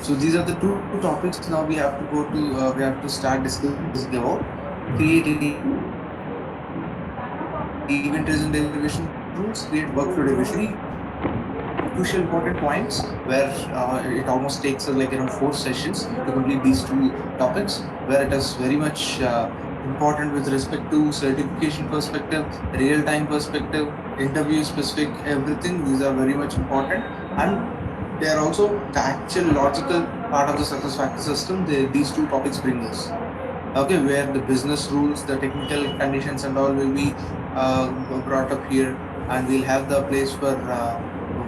So these are the two topics. Now we have to start discussing about create event driven derivation rules, create workflow derivation rules. These are the three crucial important points where it almost takes us like around 4 sessions to complete these two topics, where it is very much important with respect to certification perspective, real time perspective, interview specific, everything. These are very much important, and they are also the actual logical part of the success factor system. These two topics bring us. Okay, where the business rules, the technical conditions, and all will be brought up here, and we'll have the place for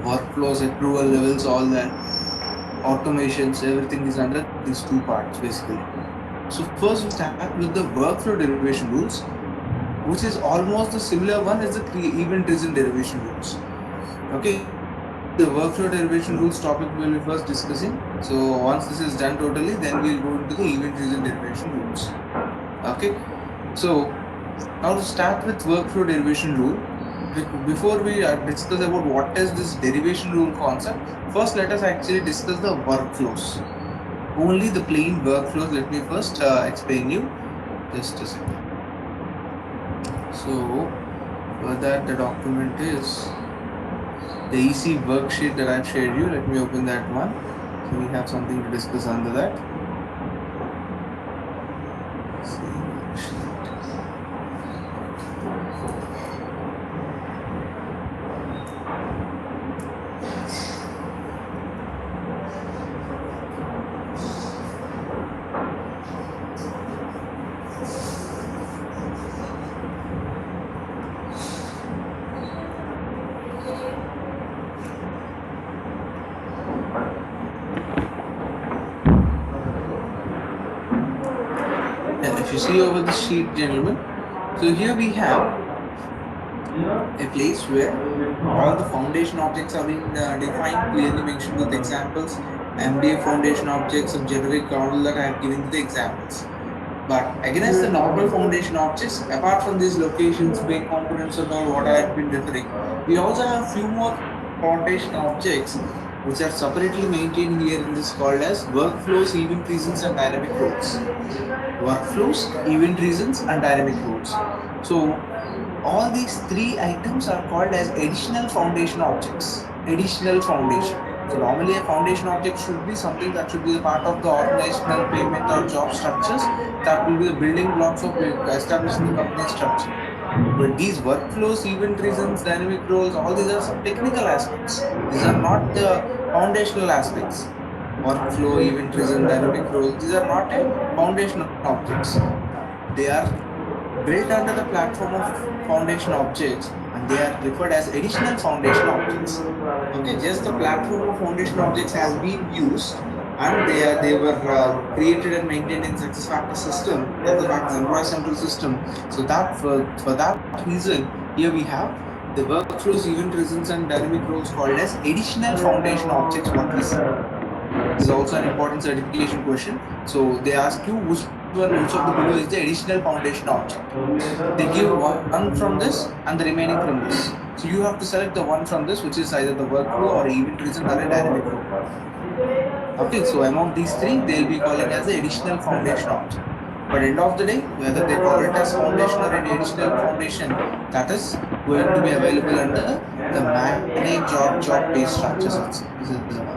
workflows, approval levels, all that automations, everything is under these two parts basically. So first we start with the workflow derivation rules, which is almost the similar one as the event-driven derivation rules. Okay, the workflow derivation rules topic we will be first discussing. So once this is done totally, then we'll go into the event-driven derivation rules. Okay, so now to start with workflow derivation rule, before we discuss about what is this derivation rule concept, first let us actually discuss the workflows. Only the plain workflows. Let me first explain you. Just a second. So for that, the document is the EC worksheet that I've shared you. Let me open that one. So we have something to discuss under that. If you see over the sheet, gentlemen, so here we have a place where all the foundation objects are being defined, clearly mentioned with examples. MDA foundation objects of generic all that I have given the examples. But against the normal foundation objects, apart from these locations, big components and all what I have been referring, we also have few more foundation objects which are separately maintained here in this called as workflows, event reasons, and dynamic roles. Workflows, event reasons, and dynamic roles. So all these three items are called as additional foundation objects. Additional foundation. So normally a foundation object should be something that should be a part of the organizational payment or job structures that will be the building blocks of establishing the company structure. But these workflows, event reasons, dynamic roles, all these are some technical aspects. These are not the foundational aspects. Workflow, event reason, dynamic roles, these are not a foundational objects. They are built under the platform of foundation objects, and they are referred as additional foundation objects. Okay, just the platform of foundation objects has been used, and they were created and maintained in SuccessFactors system, SuccessFactors Employee Central system. So that for that reason, here we have the workflows, event reasons, and dynamic roles called as additional foundation objects. What we see. This is also an important certification question. So they ask you which of the below is the additional foundation object. They give one from this and the remaining from this. So you have to select the one from this, which is either the workflow or event reason or a dynamic role. Okay, so among these three, they'll be calling as the additional foundation object. But end of the day, whether they call it as foundation or an additional foundation, that is going to be available under the manage or job based structures. This is the one.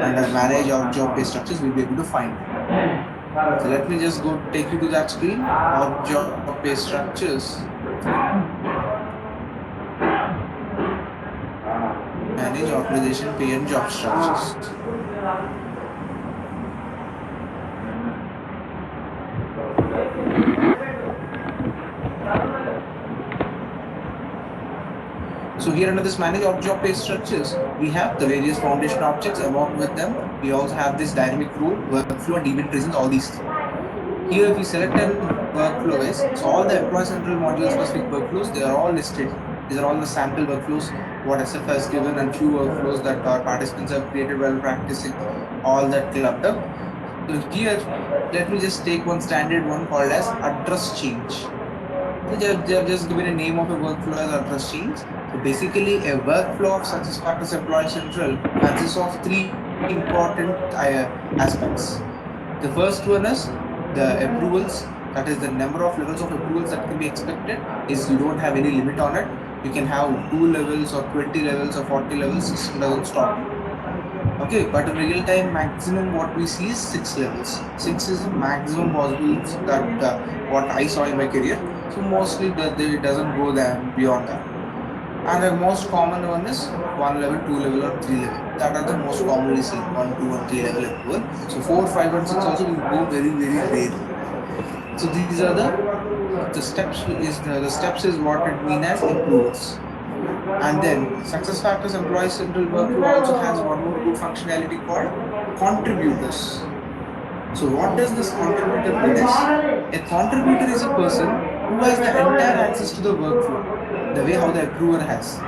Under manage or job based structures, we'll be able to find it. So let me just go take you to that screen or job based structures. Manage organization pay and job structures. So here under this manage job based structures, we have the various foundation objects. Along with them, we also have this dynamic rule, workflow, and event reasons, all these three. Here if we select a workflow is, so all the Employee Central module specific workflows, they are all listed. These are all the sample workflows what SF has given, and few workflows that our participants have created while practicing, all that clubbed up. So here, let me just take one standard one called as address change. So they have just given a name of a workflow as address change. So basically, a workflow of SuccessFactors Employee Central consists of three important aspects. The first one is the approvals, that is the number of levels of approvals that can be expected is you don't have any limit on it. You can have 2 levels or 20 levels or 40 levels, system doesn't stop you. Okay, but in real time, maximum what we see is 6 levels. 6 is the maximum possible that what I saw in my career. So mostly it doesn't go beyond that. And the most common one is 1 level, 2 level, or 3 level. That are the most commonly seen 1, 2, and 3 level approval. So 4, 5, and 6 also will go very, very rarely. So these are the steps the steps is what it mean as approvers. And then success factors employee central workflow also has one more good functionality called contributors. So what does this contributor mean is? A contributor is a person who has the entire access to the workflow, the way how the approver has.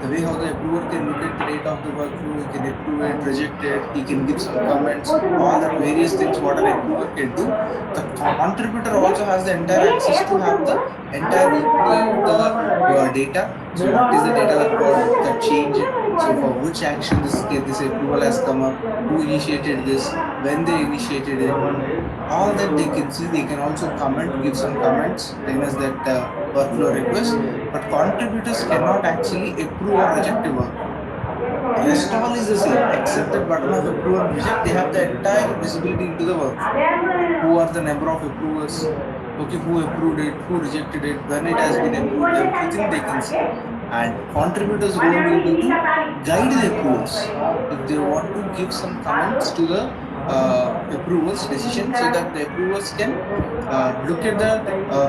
The way how the approver can look at the data of the workflow, he can approve it, reject it, he can give some comments, all that various things what an approver can do. The contributor also has the entire access to have the entire view of the data. So what is the data that changed? So for which action this approval has come up, who initiated this, when they initiated it, all that they can see. They can also comment, give some comments against that workflow request. But contributors cannot actually approve or reject a workflow. Rest all is the same, except that button of approve and reject. They have the entire visibility into the workflow. Who are the number of approvers? Okay, who approved it, who rejected it, when it has been approved, everything they can see. And contributors' role will be to guide the approvers if they want to give some comments to the approvers decision, so that the approvers can look at the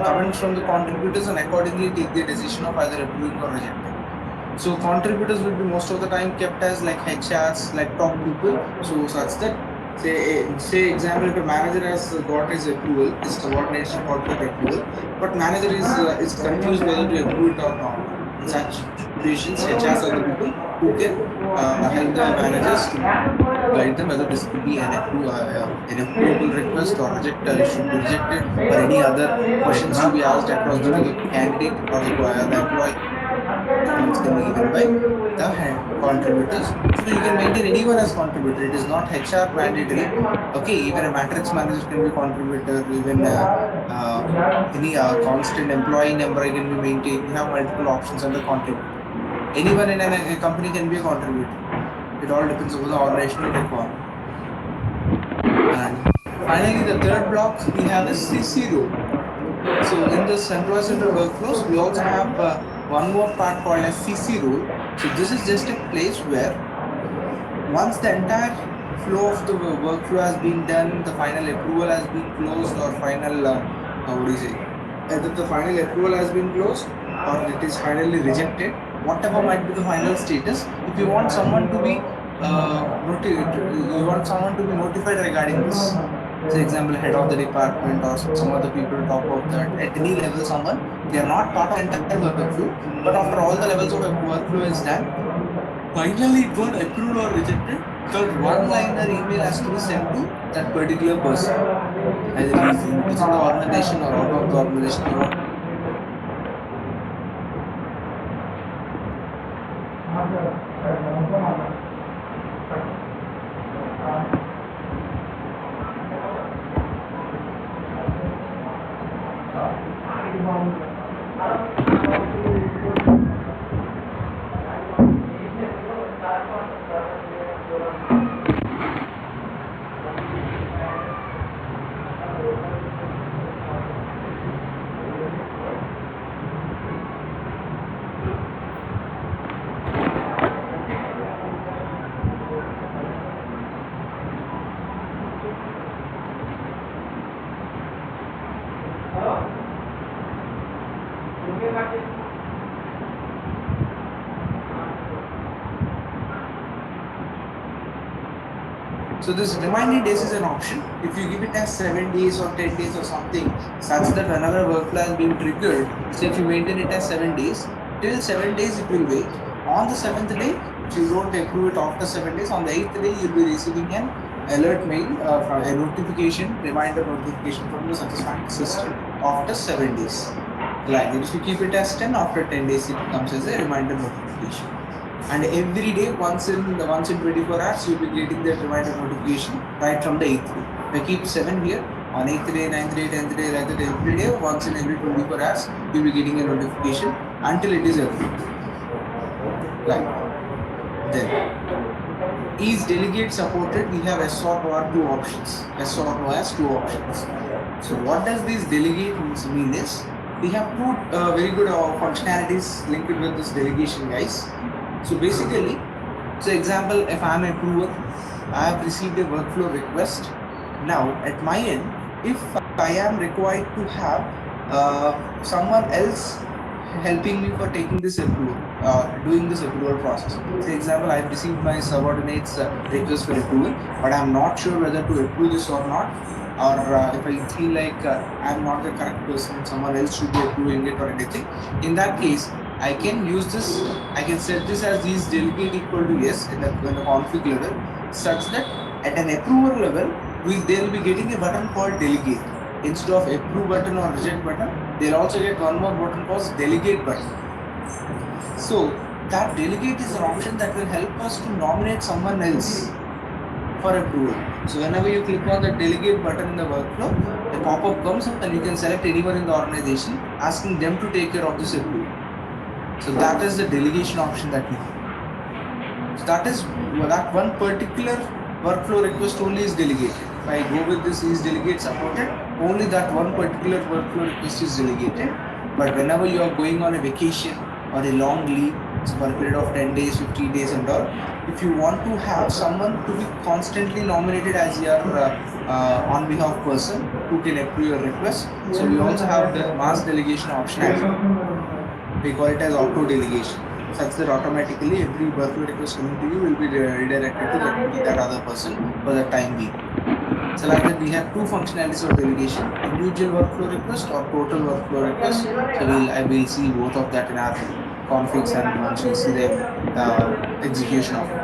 comments from the contributors and accordingly take their decision of either approving or rejecting. So contributors will be most of the time kept as like HRs, like top people. So such that say example, if a manager has got his approval, his subordinates have got that approval, but manager is confused whether to approve it or not. In such situations, HRs are the people who can help the managers to guide them whether this could be an approvable request or should be rejected, or any other questions to be asked across to the candidate or the employee. Comments can be given by the contributors. So you can maintain anyone as contributor. It is not HR mandatory. Okay, even a matrix manager can be contributor. Even any constant employee number can be maintained. You have multiple options under contributor. Anyone in a company can be a contributor. It all depends on the organizational requirement. And finally, the third block we have is CC role. So in this employee central workflows, we also have one more part called as CC role. So this is just a place where once the entire flow of the workflow has been done, the final approval has been closed, or final either the final approval has been closed or it is finally rejected, whatever might be the final status. If you want someone to be notified regarding this, say example, head of the department or some other people top of that, at any level someone, they are not part of the entire workflow, but after all the levels of workflow is done, finally it got approved or rejected, that one-liner email has to be sent to that particular person, either he is within the organization or out of the organization. You want So this remaining days is an option. If you give it as 7 days or 10 days or something, such that whenever workflow has been triggered, say if you maintain it as 7 days, till 7 days it will wait. On the 7th day, if you don't approve it after 7 days, on the 8th day you'll be receiving an alert mail, from a notification, reminder notification from the SuccessFactors system after 7 days. Like if you keep it as 10, after 10 days it comes as a reminder notification. And every day, once in 24 hours, you'll be getting that reminder notification right from the 8th day. If I keep 7 here, on 8th day, 9th day, 10th day, like that, every day, once in every 24 hours, you'll be getting a notification until it is approved. Right. Then, is delegate supported? We have yes or no are two options. Yes or no as two options. So what does this delegate mean is, we have two very good functionalities linked with this delegation, guys. So basically, so example, if I am a approver, I have received a workflow request. Now at my end, if I am required to have someone else helping me for taking this approval, doing this approval process. For example, I have received my subordinate's request for approval, but I am not sure whether to approve this or not, or if I feel like I am not the correct person, someone else should be approving it or anything. In that case, I can use this, I can set this as is delegate equal to yes in the config level, such that at an approver level, they'll be getting a button called delegate. Instead of approve button or reject button, they'll also get one more button called delegate button. So that delegate is an option that will help us to nominate someone else for approval. So whenever you click on the delegate button in the workflow, a pop-up comes and you can select anyone in the organization, asking them to take care of this approval. So that is the delegation option that we have. So that one particular workflow request only is delegated. If I go with this is delegate supported, only that one particular workflow request is delegated. But whenever you are going on a vacation or a long leave, so for a period of 10 days, 15 days and all, if you want to have someone to be constantly nominated as your on behalf person who can approve your request, so we also have the mass delegation option as well. We call it as auto delegation, such that automatically every workflow request coming to you will be redirected to that other person for the time being. So like that, we have two functionalities of delegation: individual workflow request or total workflow request. So I will see both of that in our configs and once we see the execution of it.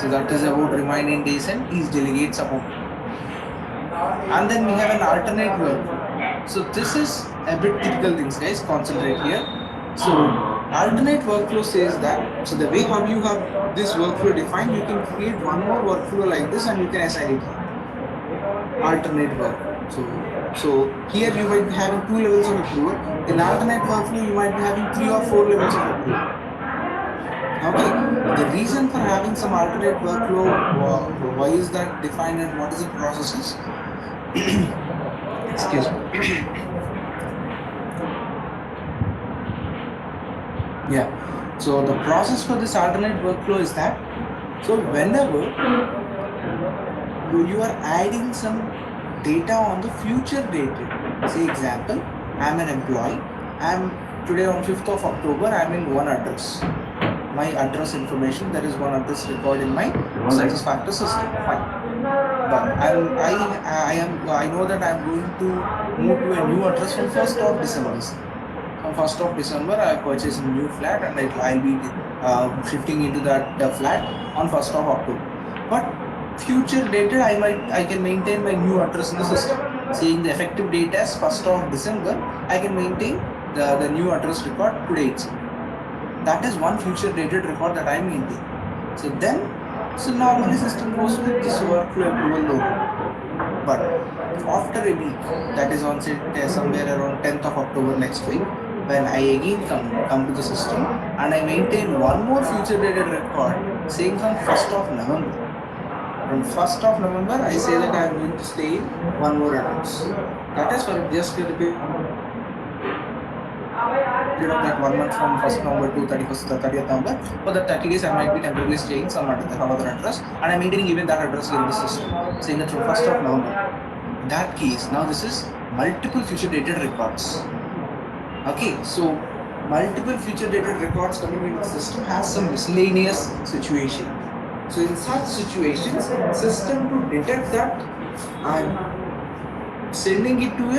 So that is about remaining days and is delegate support. And then we have an alternate workflow. So this is a bit typical things, guys. Concentrate here. So alternate workflow says that, so the way how you have this workflow defined, you can create one more workflow like this and you can assign it here. Alternate workflow. So here you might be having two levels of approval. In alternate workflow, you might be having 3 or 4 levels of approval. Okay, the reason for having some alternate workflow, why is that defined and what is the processes? Excuse me. Yeah, so the process for this alternate workflow is that, so whenever you are adding some data on the future date, say example, I am an employee, I am today on 5th of October, I am in one address. My address information, there is one address recorded in my SuccessFactors system. Fine. But I know that I am going to move to a new address from 1st of December. From 1st of December, I purchased a new flat and I'll be shifting into that flat on 1st of October. But future dated, I can maintain my new address in the system. Saying the effective date as 1st of December, I can maintain the new address record today itself. That is one future dated record that I maintain. So normally system goes with this workflow approval logo. But after a week, that is on say somewhere around 10th of October next week, when I again come to the system and I maintain one more future dated record saying from 1st of November. From 1st of November, I say that I am going to stay in one more address. That is for just a period of that 1 month from 1st November to 30th November. For the 30 days, I might be temporarily staying some other address, and I'm maintaining even that address here in the system, saying that from 1st of November. In that case, now this is multiple future dated records. Okay, so multiple future dated records coming in the system has some miscellaneous situation. So in such situations, system to detect that, I'm sending it to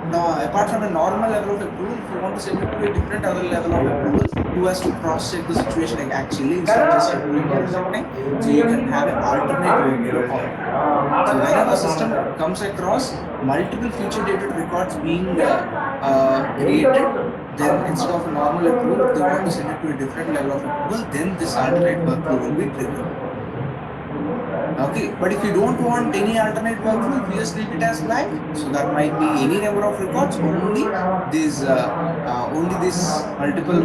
apart from a normal level of approval, if you want to send it to a different other level of approval, who has to cross-check the situation actually instead of just approving or rejecting. So you can have an alternate workflow call. So whenever system comes across multiple future dated records being created, then instead of a normal approval, if they want to send it to a different level of approval, then this alternate workflow will be triggered. Okay, but if you don't want any alternate workflow, if you just leave it as blank, so that might be any number of records, only this multiple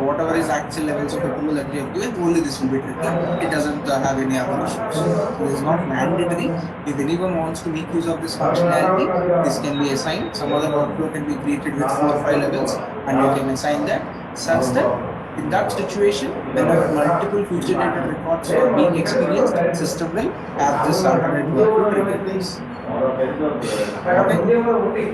whatever is actual levels of approval that we have given, only this will be triggered. It doesn't have any other issues. So this is not mandatory. If anyone wants to make use of this functionality, this can be assigned. Some other workflow can be created with 4 or 5 levels, and you can assign that such that in that situation, whenever multiple future dated records are being experienced, system will have this alternate workflow trigger this. Okay.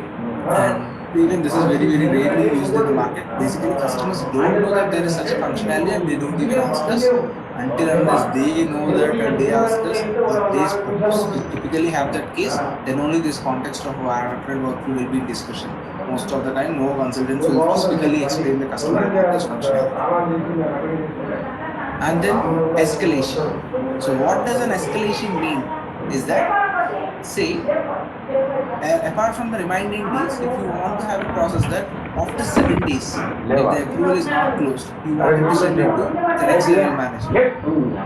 And even this is very, very rarely used in the market. Basically, customers don't know that there is such a functionality and they don't even ask us until unless they know that and they ask us or they typically have that case, then only this context of alternate workflow will be in discussion. Most of the time, no consultants will specifically explain the customer about this functionality. And then escalation. So what does an escalation mean? Is that, say, apart from the remaining days, if you want to have a process that after 7 days, if the approval is not closed, you want to send it to the next level manager.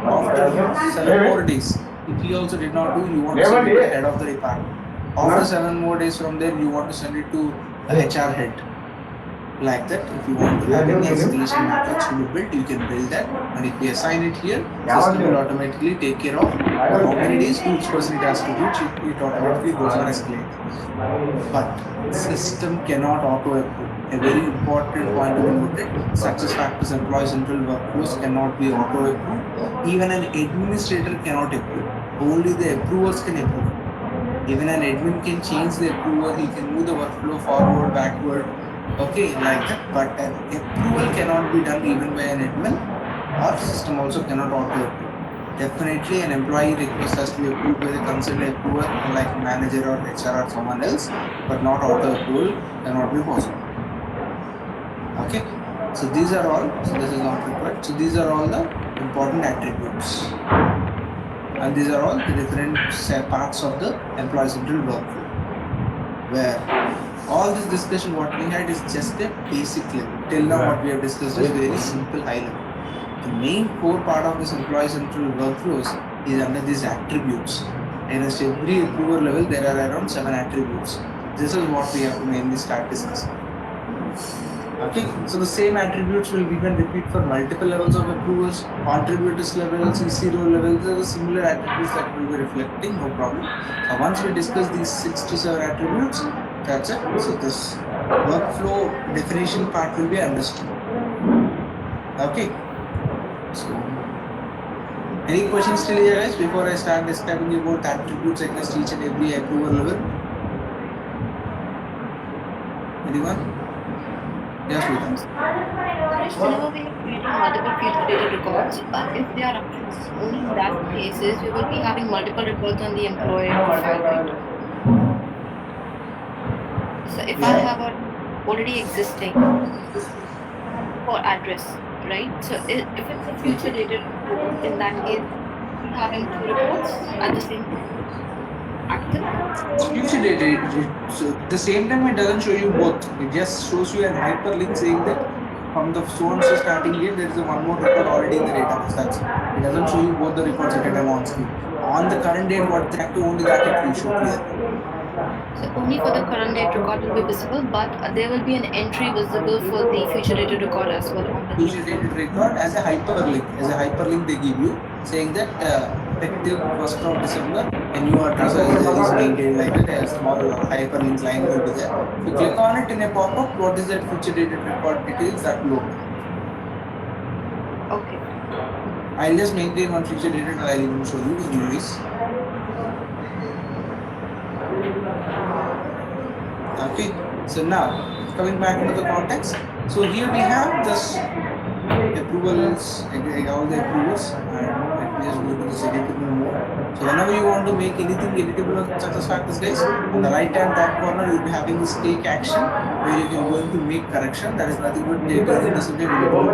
After 7 more days, if he also did not do, you want to send it to the head of the department. After 7 more days from there, you want to send it to the HR head. Like that, if you want to have any escalation matrix to be built, you can build that, and if we assign it here, system will automatically take care of how many days to each person it has to do. It automatically goes on escalating. But system cannot auto approve. A very important point to be noted: SuccessFactors employee central workflows cannot be auto approved. Even an administrator cannot approve. Only the approvers can approve. Even an admin can change the approval. He can move the workflow forward, backward. Okay, like that, but an approval cannot be done even by an admin, or system also cannot auto approve. Definitely an employee request has to be approved by the concerned approver, like manager or HR or someone else, but not auto approval cannot be possible. Okay, so these are all, so this is not required. So these are all the important attributes, and these are all the different parts of the employee central workflow, where all this discussion what we had is just a basic level. Till now what we have discussed is very simple high level. The main core part of this employee central workflows is under these attributes. And at every approval level there are around 7 attributes. This is what we have to mainly start discussing. Okay, so the same attributes will even repeat for multiple levels of approvals, contributors levels, EC role levels. There are similar attributes that will be reflecting, no problem. So once we discuss these 6 to 7 attributes, that's it. So this workflow definition part will be understood. Okay. So any questions still here, guys, before I start describing about attributes against each and every approval level? Anyone? Yes, please. Whenever we are creating multiple future data records, but if they are approved, only in that cases we will be having multiple records on the employer profile, right? So if I have a already existing for address, right? So if it's a future data report, in that case, we having 2 reports at the same active. Future data, so at the same time it doesn't show you both. It just shows you an hyperlink saying that from the so and so starting date there is a one more record already in the database. That's it. It doesn't show you both the records at a time on screen. On the current date, what they active, only that it will show clearly. So only for the current date record will be visible, but there will be an entry visible for the future dated record as well on the Future dated record as a hyperlink. As a hyperlink they give you saying that effective 1st of December a new address is maintained, like that. A small hyperlink line will be there. If you click on it in a pop-up, what is that future dated record details, that will open. Okay. I'll just maintain one future dated and I'll even show you anyways. Okay, so now coming back into the context, so here we have this approvals, all the approvals, and let me just go to the editor mode. So whenever you want to make anything editable on SuccessFactors, guys, on the right hand top corner, you'll be having this take action where you can going to make correction. That is nothing but turning this into editable.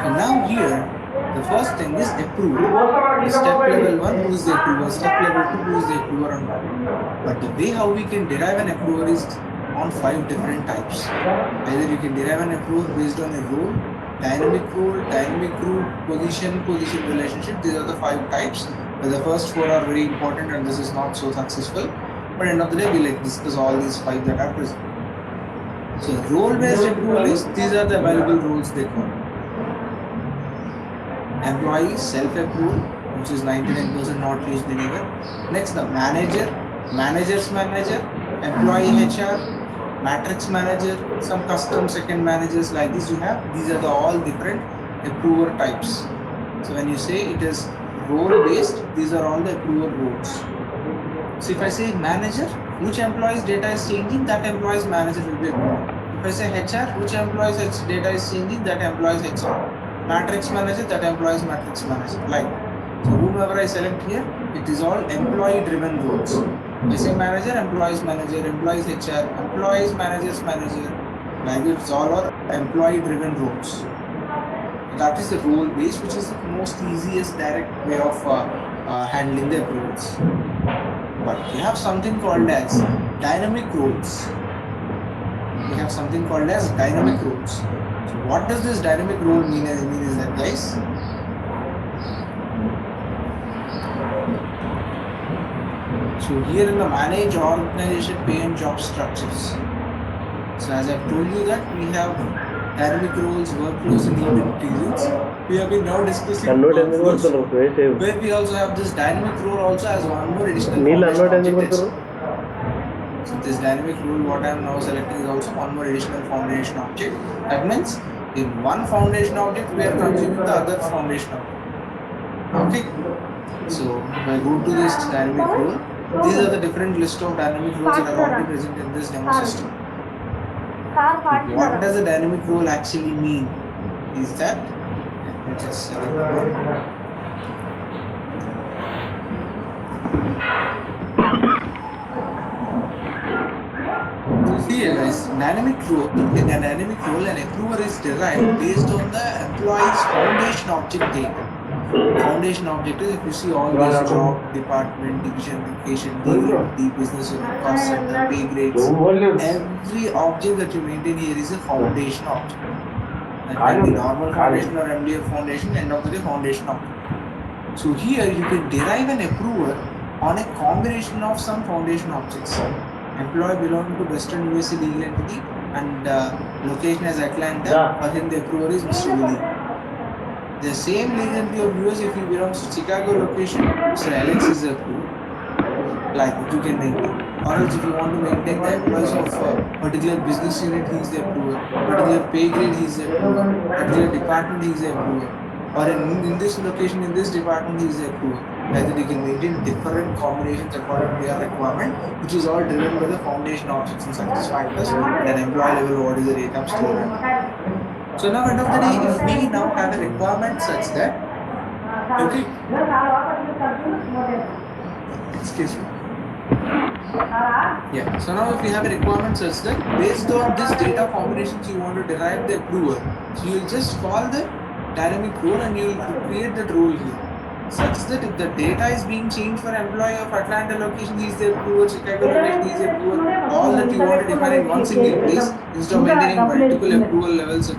So now here, the first thing is approval. The step level 1, who is the approver? Step level 2, who is the approver and all. But the way how we can derive an approver is on 5 different types. Either you can derive an approver based on a role, dynamic group, position relationship. These are the 5 types. But the first 4 are very important and this is not so successful. But end of the day, we'll discuss all these 5 that are present. So role-based approval is, these are the available roles they call. Employee self-approval, which is 99% not used anywhere. Next, the manager, manager's manager, employee HR, matrix manager, some custom second managers like this you have. These are the all different approver types. So when you say it is role-based, these are all the approver roles. So if I say manager, which employee's data is changing, that employee's manager will be approver. If I say HR, which employee's data is changing, that employee's HR. Matrix manager, that employee's matrix manager. Like, so whomever I select here, it is all employee driven roles. I say manager, employees manager, employees HR, employees managers manager. Like it's all our employee driven roles. That is the role based, which is the most easiest direct way of handling the approvals. But we have something called as dynamic roles. We have something called as dynamic roles. So what does this dynamic role mean is that, guys? So here in the manage organization pay and job structures. So as I've told you that we have dynamic roles, workflows and even intelligence. We have been now discussing workflows, where we also have this dynamic role also as one more additional foundation object. So this dynamic rule what I am now selecting is also one more additional foundation object. That means in one foundation object we are consuming the other foundation object. Okay. So if I go to this dynamic rule, these are the different list of dynamic rules that are already present in this demo system. What does a dynamic role actually mean? Is that, let me just select the role. Here guys, dynamic role, in a dynamic role, an approver is derived based on the employee's foundation object data. Foundation object is, if you see all these job, department, division, location, D, business unit, cost center, pay grades, every object that you maintain here is a foundation object. That can be normal foundation or MDF foundation, end of the day foundation object. So here you can derive an approver on a combination of some foundation objects. Employee belonging to Western USA legal entity and location as Atlanta, for him the approver is Mr. Willie. The same legal entity of US, if he belongs to Chicago location, Mr. Alex is the approver. Like you can maintain. Or else if you want to maintain the employees of particular business unit, he is the approver. Particular pay grade, he is the approver. Particular department, he is the approver. Or in this location, in this department, he is the approver. Either you can maintain different combinations according to your requirement, which is all driven by the foundation objects and SuccessFactors. At an employee level, what is the data stored? So now end of the day, if we now have a requirement such that, okay, excuse me. Yeah, so now if we have a requirement such that based on this data combinations you want to derive the approval, so you will just call the dynamic role and you will create that role here. Such that if the data is being changed for employee of Atlanta location, he is the approver, Chicago location, he is the approver, all that you want to define in one single place, instead of maintaining multiple approval levels of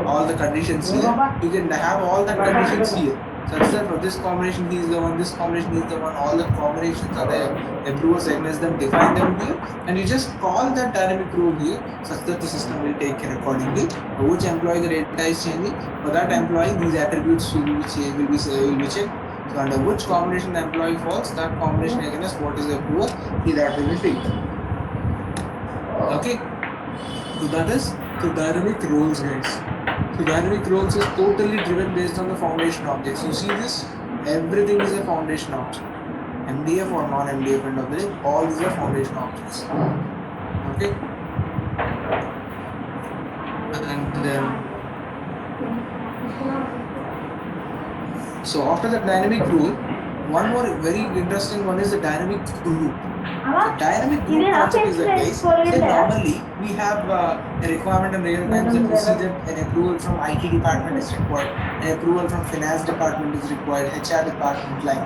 all the conditions here, you can have all the conditions here. Such that for this combination he is the one, this combination is the one, all the combinations are the approvers against them, define them here, and you just call that dynamic rule here, such that the system will take care accordingly. Which employee the data is changing, for that employee these attributes will be checked. So under which combination the employee falls, that combination against what is the approver, that will be fixed. Okay, so that is the dynamic roles, guys. So dynamic roles is totally driven based on the foundation objects. You see this? Everything is a foundation object. MDF or non-MDF end of the day, all these are foundation objects. Okay? And So after the dynamic rule, one more very interesting one is the dynamic group. So dynamic group concept is that case. Say normally we have a requirement in real time that we see that an approval from IT department is required, an approval from finance department is required, HR department like.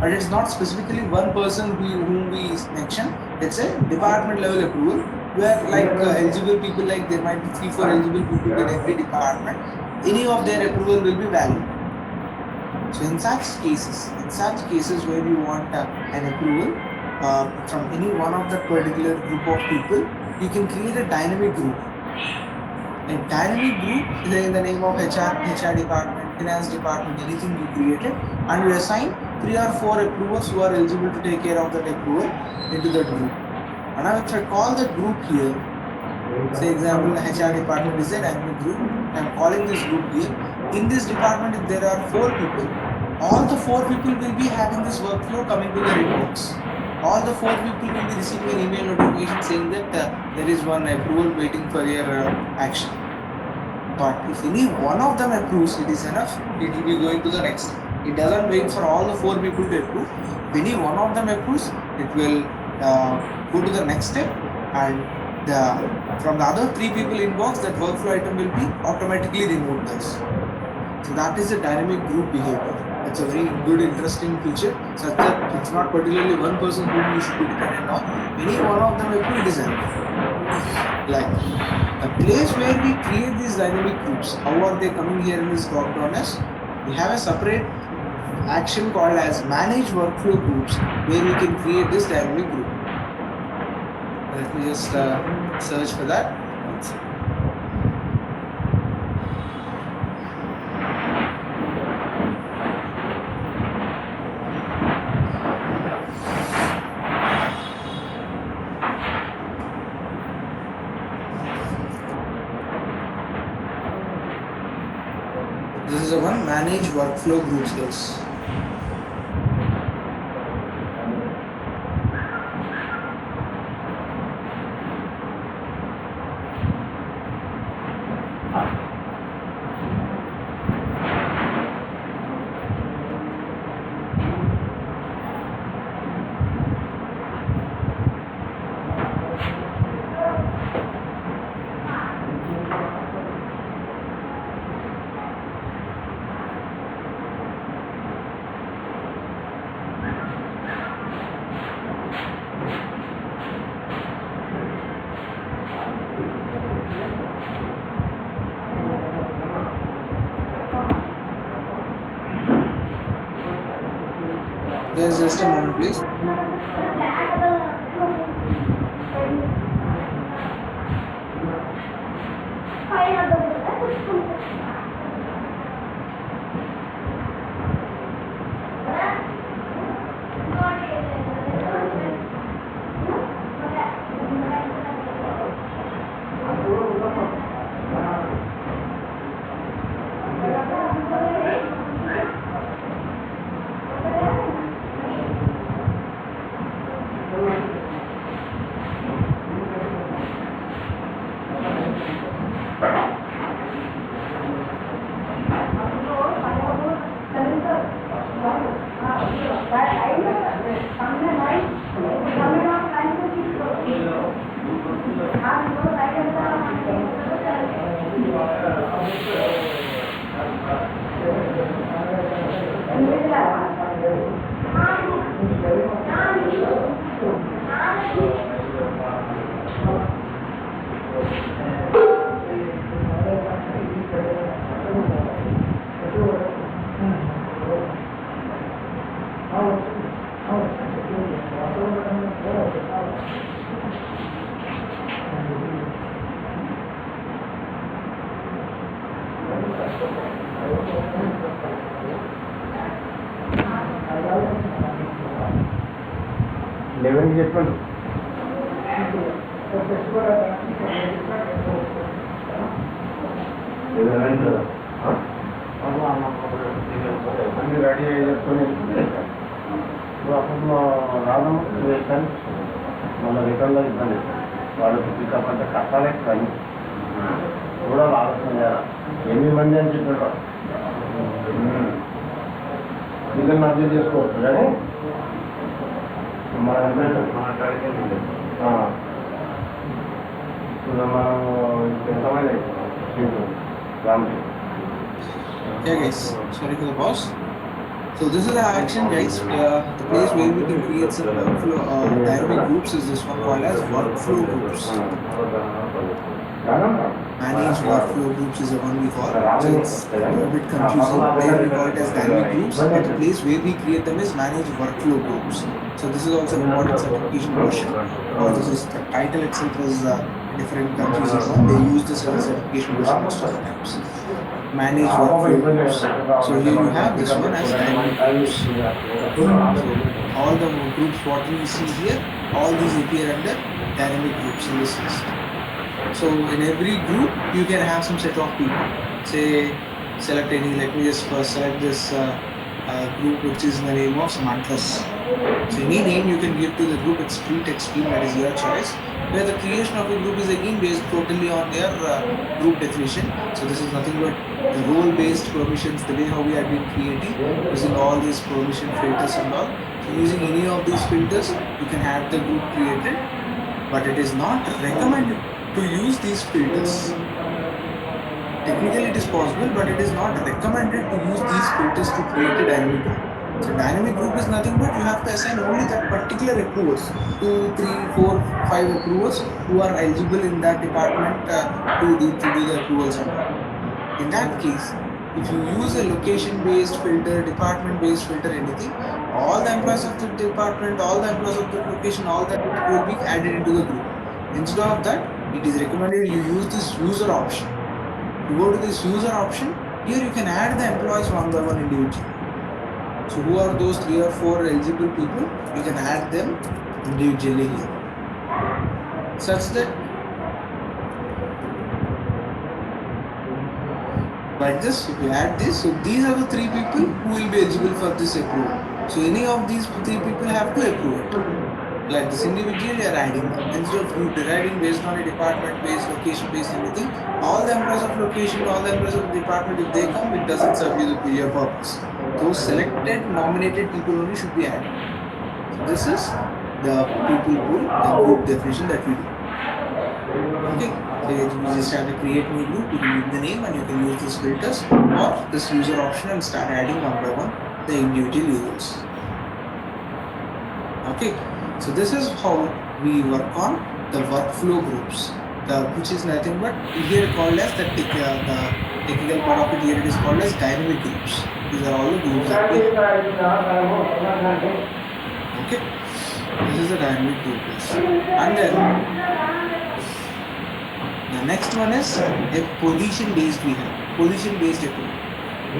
But it's not specifically one person whom we mention. It's a department level approval where like eligible people, like there might be 3-4 eligible people in every department. Any of their approval will be valid. So in such cases where you want an approval from any one of the particular group of people, you can create a dynamic group. A dynamic group is in the name of HR department, finance department, anything you created, and you assign 3 or 4 approvers who are eligible to take care of that approval into that group. And now if I call that group here, say example HR department is a dynamic group, I am calling this group here. In this department, if there are 4 people, all the 4 people will be having this workflow coming to their inbox. All the 4 people will be receiving an email notification saying that there is one approval waiting for your action. But if any one of them approves, it is enough. It will be going to the next. It doesn't wait for all the 4 people to approve. If any one of them approves, it will go to the next step, and from the other 3 people inbox, that workflow item will be automatically removed. So that is the dynamic group behavior. It's a very good, interesting feature, such that it's not particularly one person whom you should be dependent on. Any one of them approve, it is enough. Like a place where we create these dynamic groups. How are they coming here in this drop down? We have a separate action called as manage workflow groups, where we can create this dynamic group. Let me just search for that. This is the one, manage workflow groups, guys. There's just a moment, please. చెప్పండి అన్ని ready అయ్యి చెప్పుకొని అప్పుడు రావడం వేస్తాను మళ్ళీ రిటర్న్లో ఇబ్బంది వాళ్ళకి పికప్ అంటే కట్టాలే కానీ కూడా ఆలోచన చేయాలి 8 మంది అని చెప్పారు ఇద్దరు అర్థం చేసుకోవచ్చు కానీ మన మనం ఎంతమంది Ram Yeah, guys. Sorry for the pause. So this is the action, guys. The place where we can create some workflow dynamic groups is this one called as workflow groups. Manage workflow groups is the one we call. So it's a bit confusing. There we call it as dynamic groups, but the place where we create them is manage workflow groups. So this is also an important certification question. This is the title itself is different countries as well. They use this as a certification question most of the times. Manage workflow groups. So here you have this one as dynamic groups. So all the groups what we see here, all these appear under dynamic groups in this list. So in every group you can have some set of people. Say select any. Let me just first select this group which is in the name of some address. So any name you can give to the group. It's free text field, that is your choice. Where the creation of a group is again based totally on their group definition. So this is nothing but the role-based permissions, the way how we have been creating, using all these permission filters and all. So using any of these filters, you can have the group created, but it is not recommended to use these filters. Technically it is possible, but it is not recommended to use these filters to create a dynamic group. So dynamic group is nothing but you have to assign only that particular approvers, 2, 3, 4, 5 approvers who are eligible in that department to do the approvals. In that case, if you use a location-based filter, department-based filter, anything, all the employees of the department, all the employees of the location, all that will be added into the group. Instead of that, it is recommended you use this user option. You go to this user option, here you can add the employees one by one individually. So who are those 3 or 4 eligible people? You can add them individually here. Such that like this, if you add this, so these are the 3 people who will be eligible for this approval. So any of these 3 people have to approve it. Like this individual, you are adding them. Instead of you deciding based on a department-based, location-based, anything, all the employees of location, all the employees of the department, if they come, it doesn't serve you your purpose. Those selected, nominated people only should be added. So this is the people pool, the group definition that we do. Okay, so you just have to create new group, you can give the name and you can use these filters or this user option and start adding one by one the individual users. Okay, so this is how we work on the workflow groups, which is nothing but here called as the technical part of it. Here it is called as dynamic groups. These are all the groups that we okay. This is the dynamic group list. And then the next one is a position based we have. Position based approach.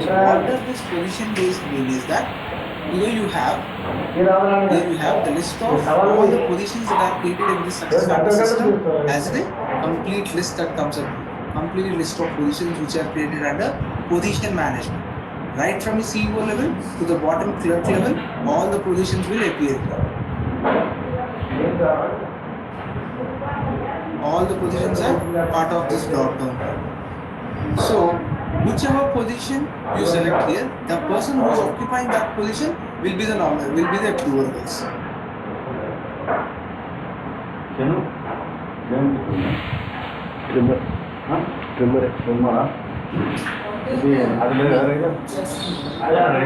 So what does this position based mean is that here you have the list of all the positions that are created in this SuccessFactors system as a complete list that comes up. Complete list of positions which are created under position management. Right from the CEO level to the bottom clerk level, all the positions will appear here. All the positions are part of this drop down. So whichever position you select here, the person who is occupying that position will be the nominee, will be the approver guys.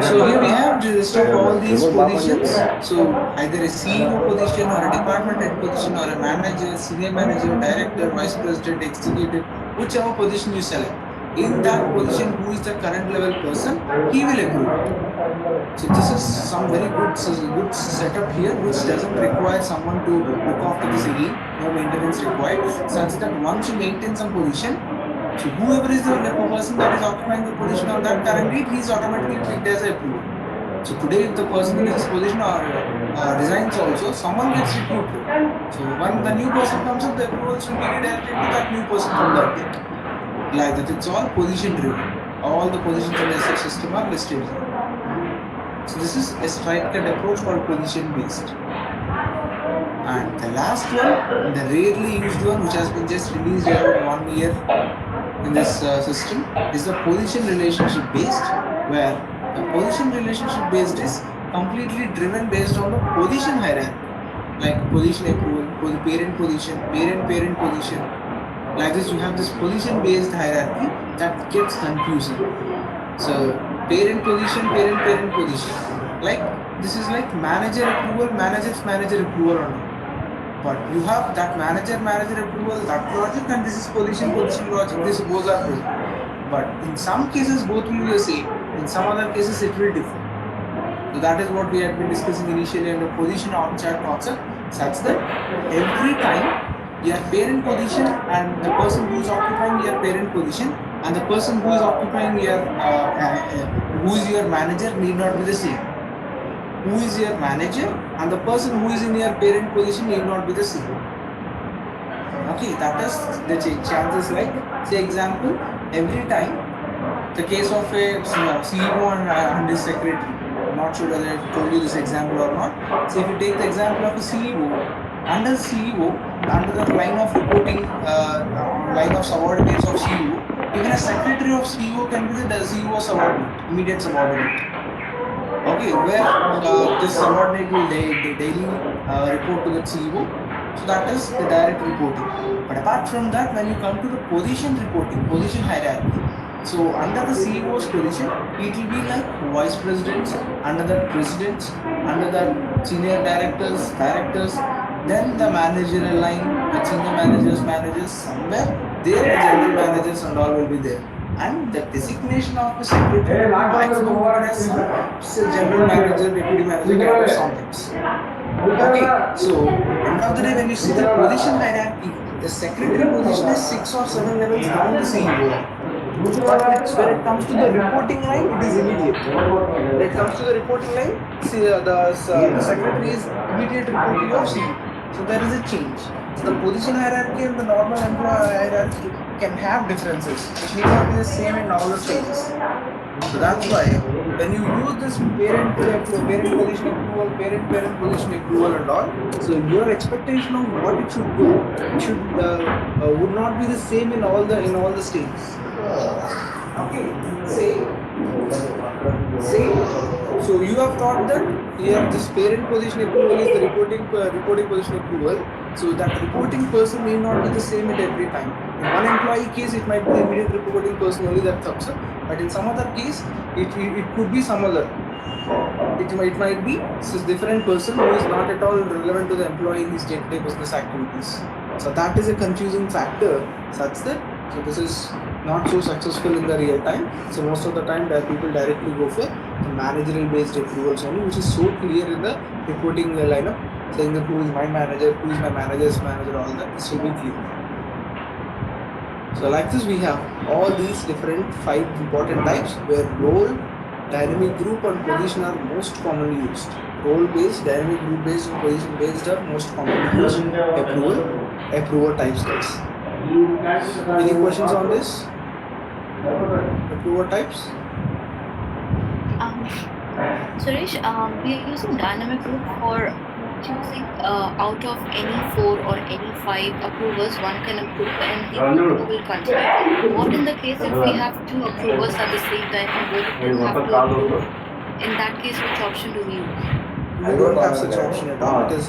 So here we have the list of all these positions. So either a CEO position or a department head position or a manager, senior manager, director, vice president, executive, whichever position you select. In that position, who is the current level person, he will approve it. So this is some very good setup here, which doesn't require someone to look after this again. No maintenance required. Such that once you maintain some position, so whoever is the person that is occupying the position on that current date, he is automatically treated as approved. So today, if the person in this position or resigns also, someone gets recruited. So when the new person comes up, the approvals will be redirected to that new person from that date. Like that, it's all position driven. All the positions in the SF system are listed here. So this is a strike-cut approach called position based. And the last one, the rarely used one, which has been just released around 1 year in this system, is the position relationship based, where A position relationship based is completely driven based on the position hierarchy, like position approval, parent position, parent position. Like this, you have this position based hierarchy that gets confusing. So parent position. Like this is like manager approval, manager approval or not. But you have that manager approval, that logic, and this is position logic. This both are present. But in some cases, both will be the same. In some other cases, it will differ. So that is what we had been discussing initially under position object concept, such that every time your parent position and the person who is occupying your parent position and the person who is occupying your who is your manager need not be the same. Who is your manager and the person who is in your parent position need not be the same. Okay, that is the chances. Like say example, every time the case of a CEO and his secretary. I'm not sure whether I told you this example or not. So if you take the example of a CEO, under CEO, under the line of reporting, line of subordinates of CEO, even a secretary of CEO can be the CEO subordinate, immediate subordinate. Okay, where this subordinate will daily report to the CEO. So that is the direct reporting. But apart from that, when you come to the position reporting, position hierarchy, so under the CEO's position, it will be like vice presidents, under the presidents, under the senior directors, then the managerial line, the senior managers, somewhere there the general managers and all will be there. And the designation of the secretary maximum given as general manager, deputy manager kind of sometimes. Okay, so end of the day, when you see the position hierarchy, the secretary position is 6 or 7 levels down the CEO. But when it comes to the reporting line, it is immediate. When it comes to the reporting line, see, the secretary is immediate reporting of CEO. So there is a change. So the position hierarchy and the normal employee hierarchy can have differences. It need not be the same in all the stages. So that's why when you use this parent position approval, parent position approval and all, so your expectation of what it should go, it should would not be the same in all the stages. Okay, say, so you have thought that here this parent position approval is the reporting position approval. So that reporting person may not be the same at every time. In one employee case, it might be the immediate reporting person only that comes up, but in some other case, it could be some other. It might be a different person who is not at all relevant to the employee in his day-to-day business activities. So that is a confusing factor such that so this is not so successful in the real time. So most of the time that people directly go for the managerial based approvals only, which is so clear in the reporting lineup, saying that who is my manager, who is my manager's manager, all that. This will be clear. So like this, we have all these different 5 important types where role, dynamic group and position are most commonly used. Role based, dynamic group based and position based are most commonly used. Approval types guys. Any questions on this? Approval types? Suresh, we are using dynamic group for choosing out of any 4 or any 5 approvers, one can approve and the approval will continue. What in the case if we have 2 approvers at the same time and both of them have to approve? In that case, which option do we use? You don't have such option at all. It is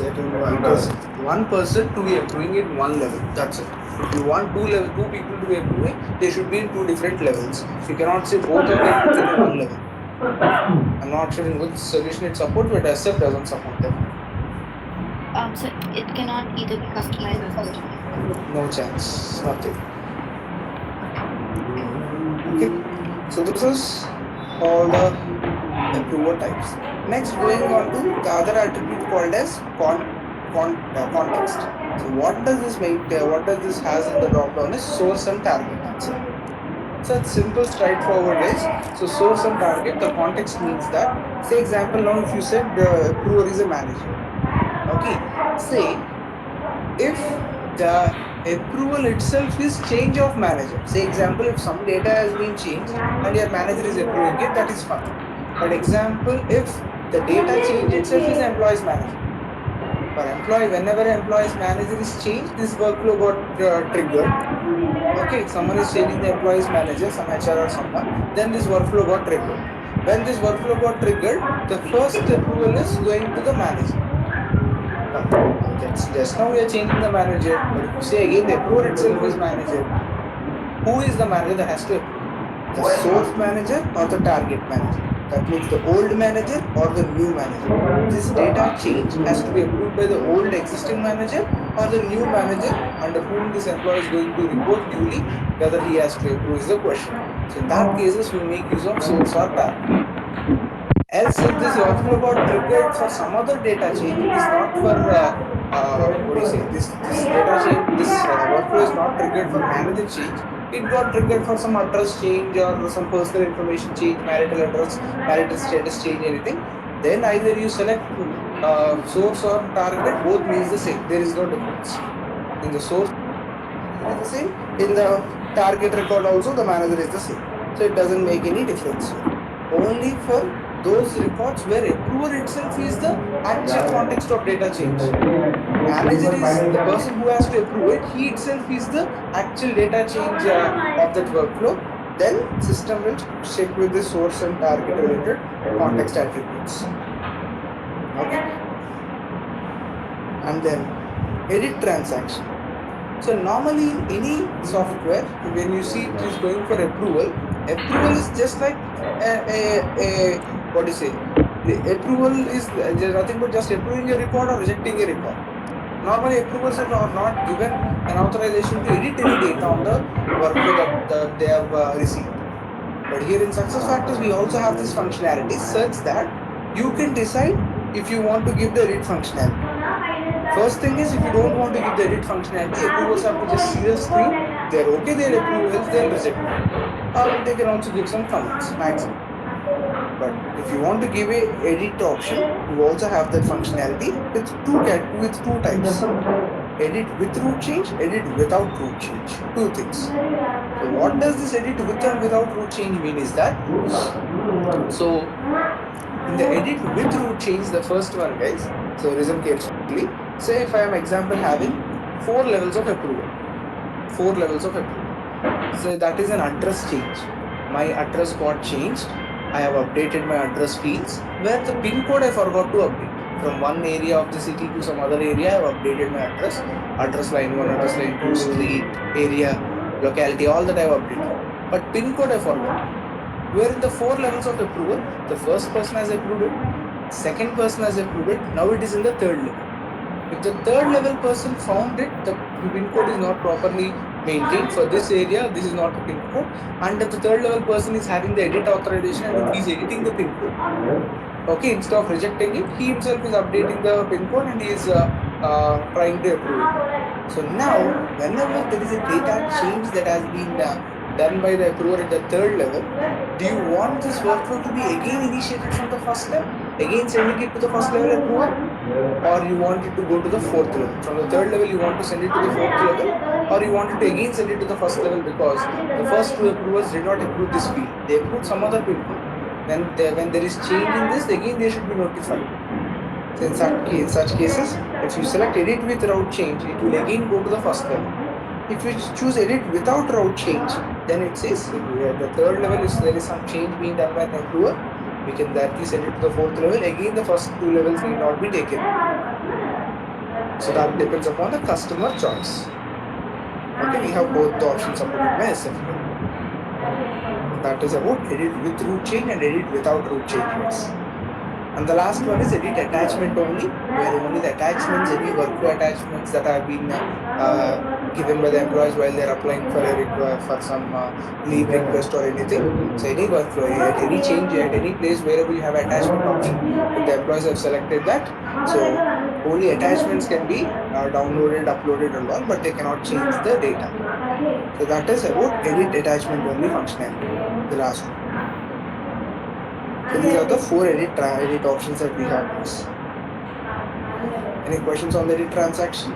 one person to be approving it one level. That's it. If you want two people to be approving, they should be in 2 different levels. You cannot say both of them in one level. I'm not sure in which solution it supports, but SF doesn't support them. So it cannot either be customized or customized. No chance. Nothing. Okay. So this is all the approval types. Next, going on to the other attribute called as context. So what does this make? What does this has in the drop down is source and target answer. So it's simple, straightforward ways. So source and target. The context means that, say example now if you said the approver is a manager. Okay. Say if the approval itself is change of manager. Say example if some data has been changed and your manager is approving it, that is fine. But example if the data change itself is employee's manager. For employee, whenever employee's manager is changed, this workflow got triggered. Okay, if someone is changing the employee's manager, some HR or someone, then this workflow got triggered. When this workflow got triggered, the first approval is going to the manager. Just now we are changing the manager, but if you say again the approver itself is manager, who is the manager that has to approve? The source manager or the target manager? That means the old manager or the new manager. This data change has to be approved by the old existing manager or the new manager under whom this employee is going to report newly, whether he has to approve is the question. So in that cases, we make use of source or target. Else, if this workflow got triggered for some other data change, it is not for what do you say? This data change, this workflow is not triggered for manager change. It got triggered for some address change or some personal information change, marital address, marital status change, anything. Then either you select source or target. Both means the same. There is no difference. In the source, it is the same. In the target record also, the manager is the same. So it doesn't make any difference. Only for those records where approver itself is the actual context of data change. Manager is the person who has to approve it. He itself is the actual data change of that workflow. Then system will check with the source and target related context attributes. Okay. And then edit transaction. So normally in any software, when you see it is going for approval is just like what do you say? The approval is nothing but just approving a record or rejecting a record. Normally approvers are not given an authorization to edit any data on the workflow that they have received. But here in SuccessFactors, we also have this functionality such that you can decide if you want to give the edit functionality. First thing is, if you don't want to give the edit functionality, approvers have to just see the screen. They're okay, they'll approve, else they'll reject it. Or they can also give some comments, maximum. But if you want to give a edit option, you also have that functionality with two types. Edit with root change, edit without root change. Two things. So what does this edit with and without root change mean is that, so in the edit with root change, the first one guys, so listen carefully. Say if I am example having 4 levels of approval. 4 levels of approval. So that is an address change. My address got changed. I have updated my address fields where the pin code I forgot to update. From one area of the city to some other area, I have updated my address line 1, address line 2, street, area, locality, all that I have updated. But pin code I forgot. Where in the 4 levels of approval, the first person has approved it, second person has approved it, now it is in the 3rd level. If the 3rd level person found it, the pin code is not properly maintained for this area, this is not a pin code, and if the 3rd level person is having the edit authorization and if he is editing the pin code, okay, instead of rejecting it, he himself is updating the pin code and he is trying to approve it. So now, whenever there is a data change that has been done by the approver at the 3rd level, do you want this workflow to be again initiated from the 1st level, again sending it to the 1st level approver, or you want it to go to the 4th level? From the 3rd level you want to send it to the 4th level, or you want it to again send it to the 1st level because the first 2 approvers did not approve this field, they approved some other pin code. When there is change in this, again they should be notified. So in such cases, if you select edit with route change, it will again go to the 1st level. If you choose edit without route change, then it says the 3rd level is there is some change being done by the approver, we can directly send it to the 4th level. Again, the first 2 levels need not be taken. So that depends upon the customer choice. Okay, we have both the options supported by SFA. That is about edit with route change and edit without route changes. And the last one is edit attachment only, where only the attachments, any workflow attachments that have been given by the employees while they are applying for some leave request or anything. So any workflow, at any change, at any place wherever you have attachment option, if the employees have selected that, so only attachments can be downloaded, uploaded and all, but they cannot change the data. So that is about edit attachment only functionality, the last one. So these are the 4 edit options that we have. Any questions on the edit transaction?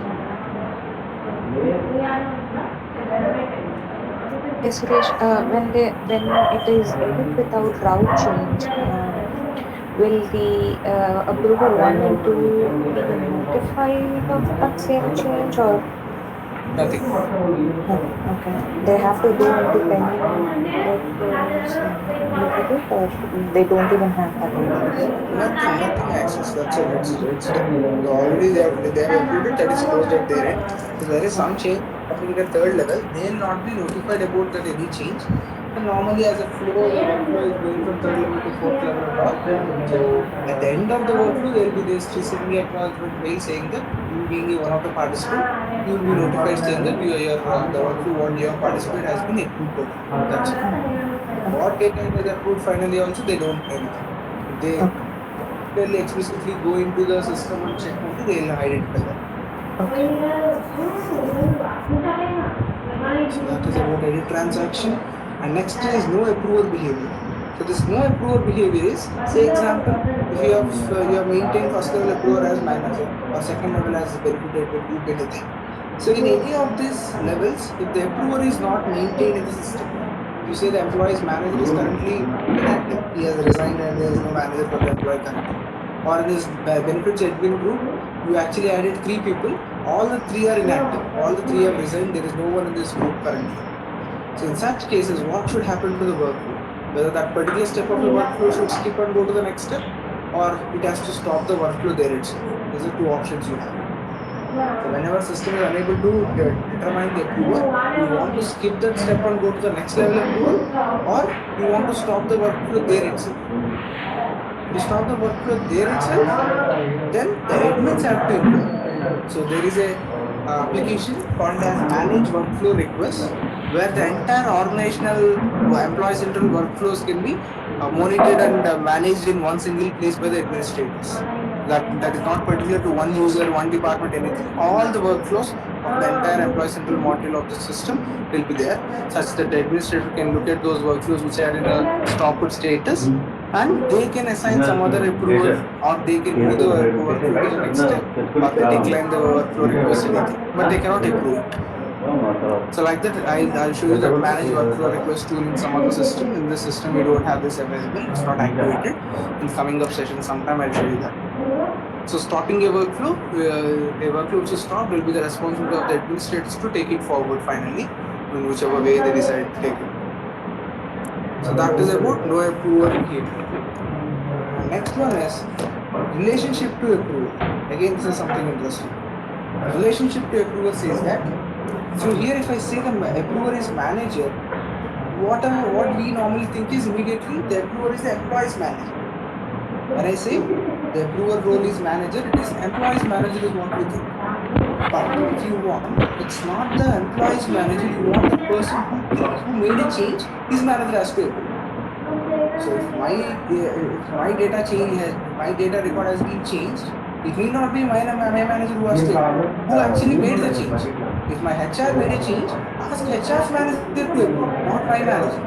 Yes, Suresh, when it is edit without route change, will the approval 1 and 2 be notified of that same change, or Nothing. Okay. They have to go into pending workflows and look at it, or they don't even have that access. Nothing access. That's all. It's done. So already they have approved it. That is closed at their end. If there is some change happening at third level, they will not be notified about that any change. And normally, as a flow, the workflow is going from third level to fourth level and all. So at the end of the workflow, there will be this receiving acknowledgement mail saying that you being one of the participants, you will be notified saying that the workflow what you have participated has been approved totally. That's it. What data it is approved finally also they don't know anything. If they clearly explicitly go into the system and check only, they will identify that. So that is about edit transaction. And next is no approver behavior. So this no approver behavior is, say example, if you have maintained first level approver as manager or second level as benefited group anything. So in any of these levels, if the approver is not maintained in the system, you say the employee's manager is currently inactive, he has resigned and there is no manager for the employee currently. Or in this benefits admin group, you actually added 3 people, all the 3 are inactive, all the 3 have resigned, there is no one in this group currently. So in such cases, what should happen to the workflow? Whether that particular step of the workflow should skip and go to the next step, or it has to stop the workflow there itself. These are 2 options you have. So whenever system is unable to determine the approval, you want to skip that step and go to the next level approval, or you want to stop the workflow there itself. If you stop the workflow there itself, then the admins have to improve. So there is a application called as Manage Workflow Request, where the entire organizational employee central workflows can be monitored and managed in one single place by the administrators. That is not particular to one user, one department, anything. All the workflows of the entire employee central module of the system will be there, such that the administrator can look at those workflows which are in a stopped status, and they can assign some other approval, or they can move the workflow to the next step, or they decline the workflow request, anything, but they cannot approve it. So like that, I'll show you that manage workflow request tool in some other system. In this system, we don't have this available. It's not activated. In coming up session, sometime I'll show you that. So stopping a workflow which is stopped will be the responsibility of the administrators to take it forward finally, in whichever way they decide to take it. So that is about no approver behavior. Next one is relationship to approval. Again, this is something interesting. Relationship to approval says that. So here, if I say the approver is manager, what we normally think is immediately the approver is the employee's manager. When I say the approver role is manager, it is employee's manager is what we think. But if you want, it's not the employee's manager, you want the person who made a change, his manager has to approve. So if my data record has been changed, it need not be my manager who has to approve, who actually made the change. If my HR made a change, ask HR's manager to approve, not my manager.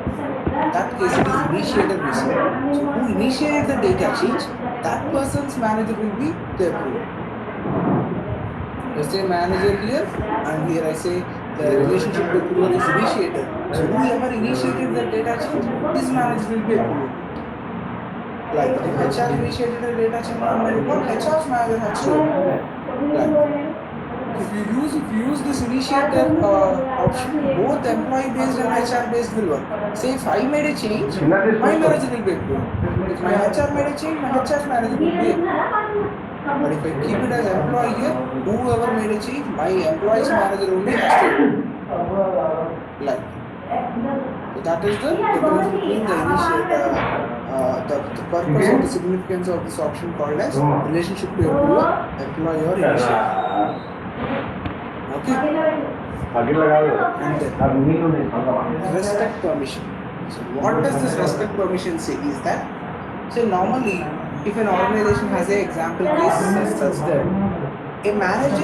In that case, it is initiator missing. So who initiated the data change, that person's manager will be the approver. I say manager here, and here I say the relationship to approver is initiator. So whoever initiated the data change, this manager will be approver. Like if HR initiated the data change on my report, HR's manager has to approve. Like if you use this initiator option, both employee based and HR based will work. Say if I made a change, my manager will be approved. If my HR made a change, my HR's manager will be approved. But if I keep it as employee here, whoever made a change, my employee's manager only has to approve. Like so that is the difference between the the purpose or the significance of this option called as relationship to approver, employee or initiator. Okay. And then respect permission. So what does this respect permission say is that, so normally if an organization has an example case such that a manager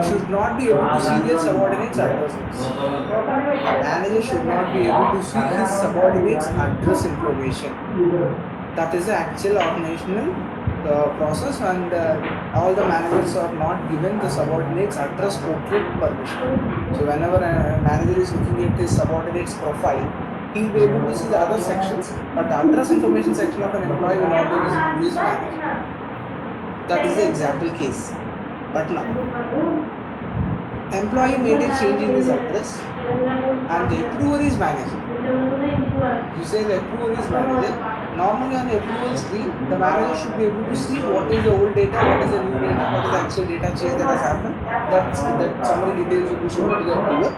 should not be able to see their subordinates' addresses. A manager should not be able to see his subordinates' address information. That is the actual organizational process, and all the managers are not given the subordinates address portrait permission. So whenever a manager is looking at his subordinates profile, he will be able to see the other sections, but the address information section of an employee will not be visible to his manager. That is the example case. But now, employee made a change in his address and the approver is manager. You say the approver is manager. Normally on the approval screen, the manager should be able to see what is the old data, what is the new data, what is the actual data change that has happened. That summary details will be shown to the approver.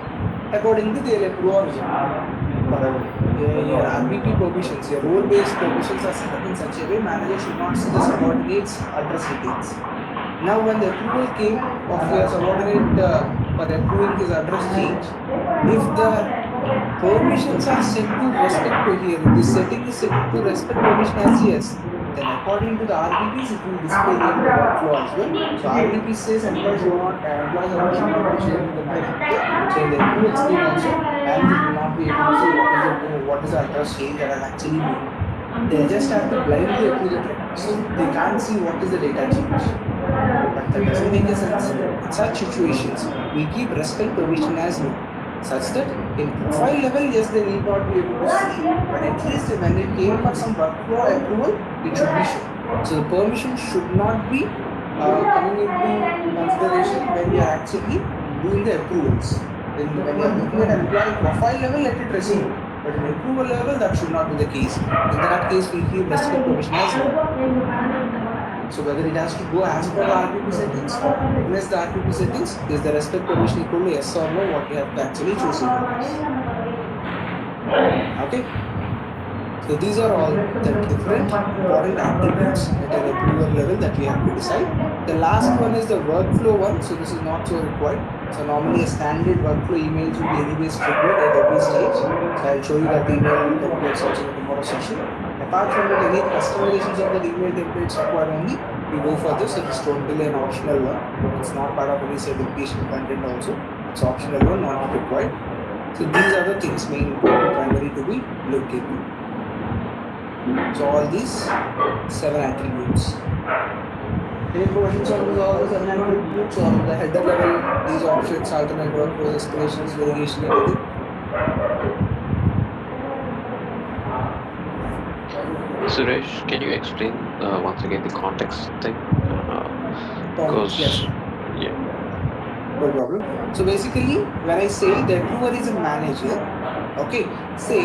Accordingly, they will approve or reject. Your RBP permissions, your role-based permissions are set up in such a way manager should not see the subordinate's address details. Now, when the approval came of your subordinate for approving his address change, if the permissions are set to respect to here, this setting is set to respect permission as yes, then according to the RBPs, it will display here in the workflow as well. So RBP says employees should not be shared with the manager. So in the approval screen also, manager will not be able to see what is the address change that has actually made. They just have to blindly approve the record. So they can't see what is the data change. But that doesn't make a sense. In such situations, we keep respect permission as no, such that in profile level, yes, they need not be able to see, but at least when it came for some workflow approval, it should be shown. So the permission should not be coming into consideration when we are actually doing the approvals. When you are looking at employee profile level, let it receive. But in approval level, that should not be the case. In that case, we keep respect permission as no. So whether it has to go as per the RPP settings or against the RPP settings, is the respect permission equal to yes or no, what we have to actually choose in okay. So these are all the different important attributes at an approval level that we have to decide. The last one is the workflow one. So this is not so required. So normally a standard workflow email will be anyways triggered at every stage. So I'll show you that email templates also in the tomorrow session. Apart from that, any customizations of the email templates required only, we go for this. It is totally an optional one. It's not part of any certification content also. It's optional one, not required. So these are the things main important primary to be looked into. So all these 7 attributes. Any questions on all the 7 attributes or the header level, these options, alternate workflow, escalations, variation, anything? Suresh, can you explain once again the context thing? Because Yes. yeah, No problem. So basically, when I say the approver is a manager, okay, say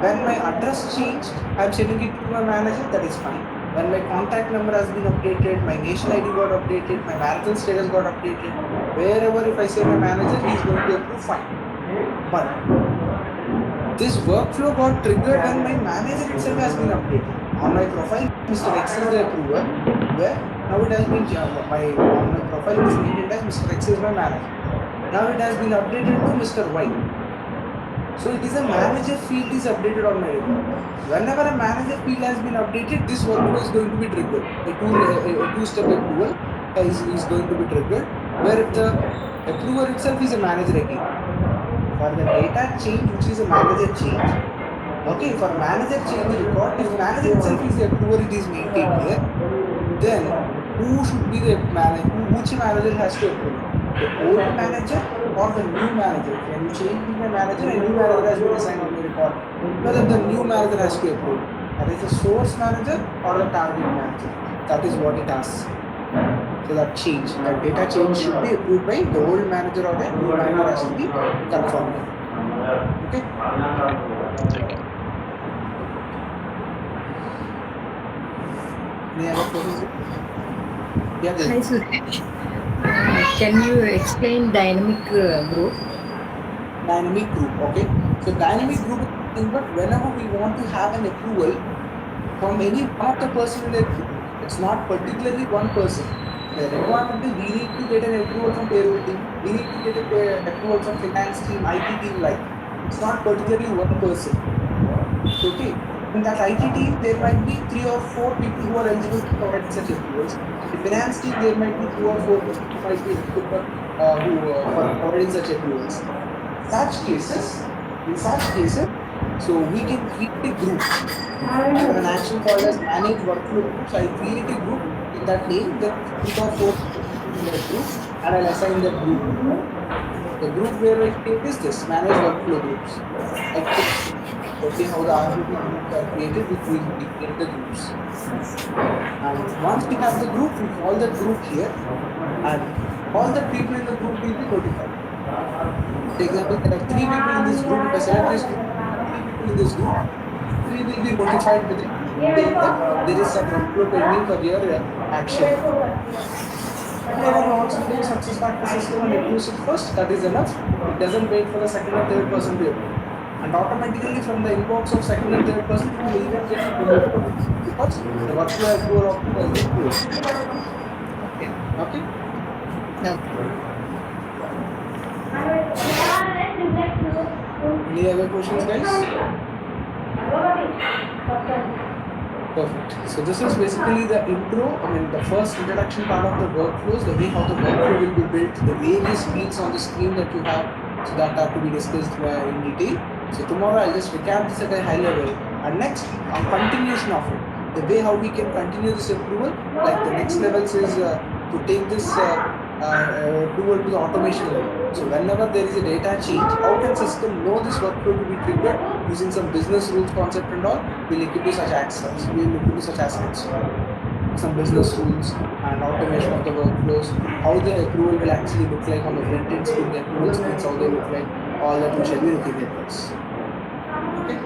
when my address changed, I'm sending it to my manager, that is fine. When my contact number has been updated, my nation ID got updated, my marital status got updated, wherever if I say my manager, he is going to approve, fine. But this workflow got triggered when my manager itself has been updated. On my profile, Mr. X is the approver, where now it has been on my profile is named as Mr. X is my manager. Now it has been updated to Mr. Y. So it is a manager field is updated on my record. Whenever a manager field has been updated, this workflow is going to be triggered. A two-step approval is going to be triggered, where the approver itself is a manager again. For the data change, which is a manager change, okay, for manager change record, if manager itself is the approver, it is maintained here, then who should be the manager? Which manager has to approve? The old manager or the new manager? When you change the manager, a new manager has been assigned on the record. Whether the new manager has to approve. That is the source manager or the target manager. That is what it asks. So that change, that data change should be approved by the old manager or the new manager has to be confirmed. Okay? thank you. Any other questions? Yeah, Hi, Suresh. Can you explain dynamic group? Dynamic group, okay? So dynamic group is nothing but whenever we want to have an approval from any one of the person in the group, it's not particularly one person. The requirement is we need to get an approval from payroll team, we need to get an approval from finance team, IT team, like it's not particularly one person. Okay. In that IT team, there might be 3 or 4 people who are eligible to provide such approvals. In the finance team, there might be 2 or 4 people who might be eligible for providing such approvals. In such cases, so we can create a group. I have an action called as manage workflow group. So I create a group in that name, then 3 or 4 people in that group, and I'll assign that group. The group where I create is this manage workflow groups. I okay, how the RBP groups are created, we create the groups. And once we have the group, we call that group here, and all the people in the group will be notified. For example, there are 3 people in this group. If I select this group, 3 people in this group, 3 will be notified with it, saying that there is some workflow pending for your action. Whenever once you do success factor system and approves it first, that is enough. It doesn't wait for the second or third person to approve. And automatically from the inbox of second and third person, you will even get removed because the workflow approval option has been closed. Okay. Okay? Okay. Any other questions, guys? Perfect. So this is basically the intro, the first introduction part of the workflows, the way how the workflow will be built, the various fields on the screen that you have, so that are to be discussed in detail. So tomorrow I'll just recap this at a high level, and next, on continuation of it, the way how we can continue this approval, like the next levels is to take this approval to the automation level. So whenever there is a data change, how can system know this workflow to be triggered using some business rules concept and all? We'll look into such aspects. We'll look into such aspects. Some business rules and automation of the workflows, how the approval will actually look like on the front end screen, the approval screens, how they look like, all that we shall be looking at this. Okay.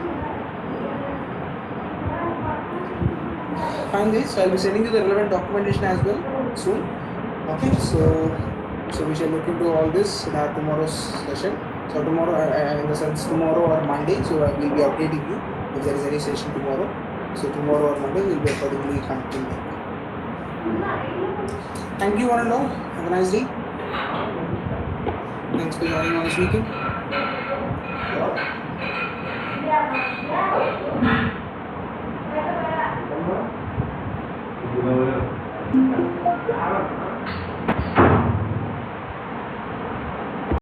Fine guys, so I'll be sending you the relevant documentation as well soon. Okay, so we shall look into all this in our tomorrow's session. So tomorrow, in the sense tomorrow or Monday, so we'll be updating you if there is any session tomorrow. So tomorrow or Monday we'll be accordingly connecting back. Thank you one and all. Have a nice day. Thanks for joining on this weekend.